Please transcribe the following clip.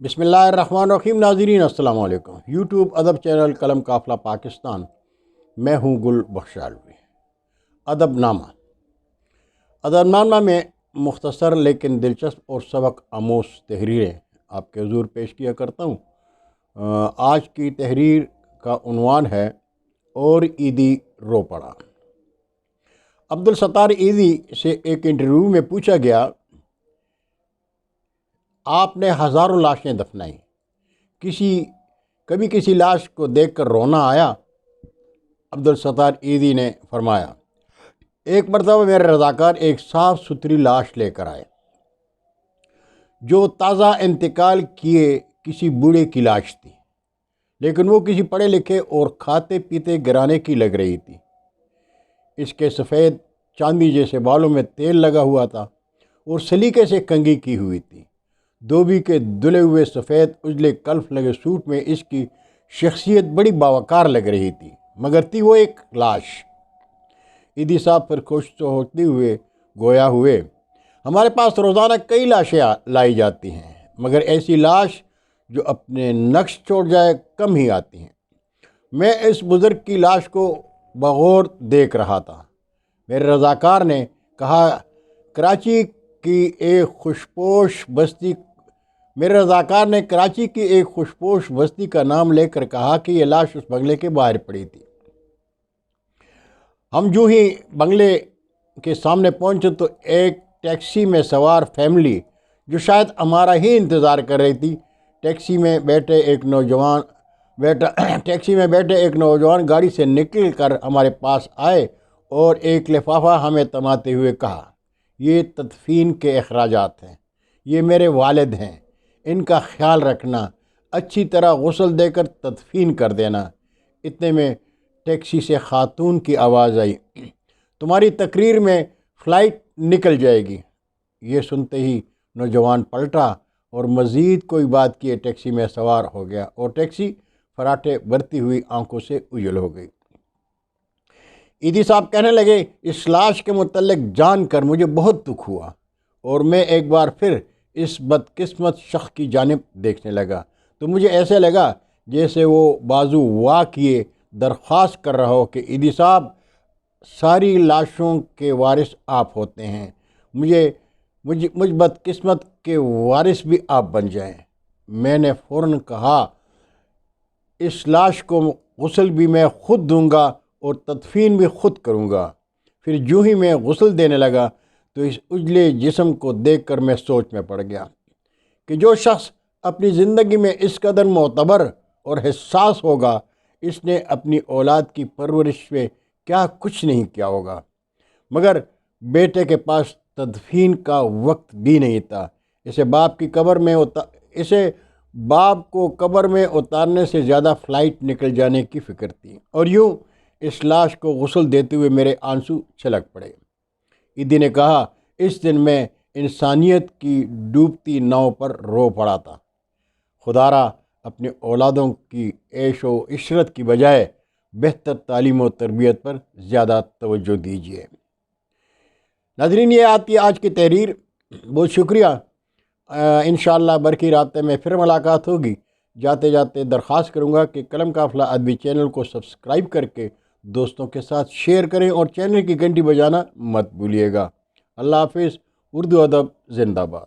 بسم اللہ الرحمن الرحیم۔ ناظرین السلام علیکم۔ یوٹیوب ادب چینل قلم قافلہ پاکستان، میں ہوں گل بخشالوی۔ ادب نامہ میں مختصر لیکن دلچسپ اور سبق آموز تحریریں آپ کے حضور پیش کیا کرتا ہوں۔ آج کی تحریر کا عنوان ہے اور عیدی رو پڑا۔ عبدالستار عیدی سے ایک انٹرویو میں پوچھا گیا، آپ نے ہزاروں لاشیں دفنائیں، کبھی کسی لاش کو دیکھ کر رونا آیا؟ عبدالستار عیدی نے فرمایا، ایک مرتبہ میرے رضاکار ایک صاف ستھری لاش لے کر آئے جو تازہ انتقال کیے کسی بوڑھے کی لاش تھی، لیکن وہ کسی پڑھے لکھے اور کھاتے پیتے گھرانے کی لگ رہی تھی۔ اس کے سفید چاندی جیسے بالوں میں تیل لگا ہوا تھا اور سلیقے سے کنگھی کی ہوئی تھی۔ دھوبی کے دھلے ہوئے سفید اجلے کلف لگے سوٹ میں اس کی شخصیت بڑی باوقار لگ رہی تھی، مگر تھی وہ ایک لاش۔ عیدی صاحب پر خوش ہوتے ہوئے گویا ہوئے، ہمارے پاس روزانہ کئی لاشیں لائی جاتی ہیں، مگر ایسی لاش جو اپنے نقش چھوڑ جائے کم ہی آتی ہیں۔ میں اس بزرگ کی لاش کو بغور دیکھ رہا تھا۔ میرے رضاکار نے کہا، کراچی کی ایک خوشپوش بستی کا نام لے کر کہا کہ یہ لاش اس بنگلے کے باہر پڑی تھی۔ ہم جو ہی بنگلے کے سامنے پہنچے تو ایک ٹیکسی میں سوار فیملی جو شاید ہمارا ہی انتظار کر رہی تھی، ٹیکسی میں بیٹھے ایک نوجوان گاڑی سے نکل کر ہمارے پاس آئے اور ایک لفافہ ہمیں تماتے ہوئے کہا، یہ تدفین کے اخراجات ہیں، یہ میرے والد ہیں، ان کا خیال رکھنا، اچھی طرح غسل دے کر تدفین کر دینا۔ اتنے میں ٹیکسی سے خاتون کی آواز آئی، تمہاری تقریر میں فلائٹ نکل جائے گی۔ یہ سنتے ہی نوجوان پلٹا اور مزید کوئی بات کیے ٹیکسی میں سوار ہو گیا اور ٹیکسی فراٹے برتی ہوئی آنکھوں سے اجل ہو گئی۔ عیدی صاحب کہنے لگے، اس لاش کے متعلق جان کر مجھے بہت دکھ ہوا اور میں ایک بار پھر اس بدقسمت شخص کی جانب دیکھنے لگا تو مجھے ایسے لگا جیسے وہ بازو وا کیے درخواست کر رہا ہو کہ عیدی صاحب، ساری لاشوں کے وارث آپ ہوتے ہیں، مجھ بدقسمت کے وارث بھی آپ بن جائیں۔ میں نے فوراً کہا، اس لاش کو غسل بھی میں خود دوں گا اور تدفین بھی خود کروں گا۔ پھر جو ہی میں غسل دینے لگا تو اس اجلے جسم کو دیکھ کر میں سوچ میں پڑ گیا کہ جو شخص اپنی زندگی میں اس قدر معتبر اور حساس ہوگا، اس نے اپنی اولاد کی پرورش میں کیا کچھ نہیں کیا ہوگا۔ مگر بیٹے کے پاس تدفین کا وقت بھی نہیں تھا۔ اسے باپ کو قبر میں اتارنے سے زیادہ فلائٹ نکل جانے کی فکر تھی، اور یوں اس لاش کو غسل دیتے ہوئے میرے آنسو چھلک پڑے۔ عیدی نے کہا، اس دن میں انسانیت کی ڈوبتی ناؤ پر رو پڑا تھا۔ خدا را اپنے اولادوں کی عیش و عشرت کی بجائے بہتر تعلیم و تربیت پر زیادہ توجہ دیجیے۔ ناظرین، یہ آتی آج کی تحریر، بہت شکریہ۔ انشاءاللہ برقی رابطے میں پھر ملاقات ہوگی۔ جاتے جاتے درخواست کروں گا کہ قلم قافلہ ادبی چینل کو سبسکرائب کر کے دوستوں کے ساتھ شیئر کریں اور چینل کی گھنٹی بجانا مت بھولیے گا۔ اللہ حافظ۔ اردو ادب زندہ باد۔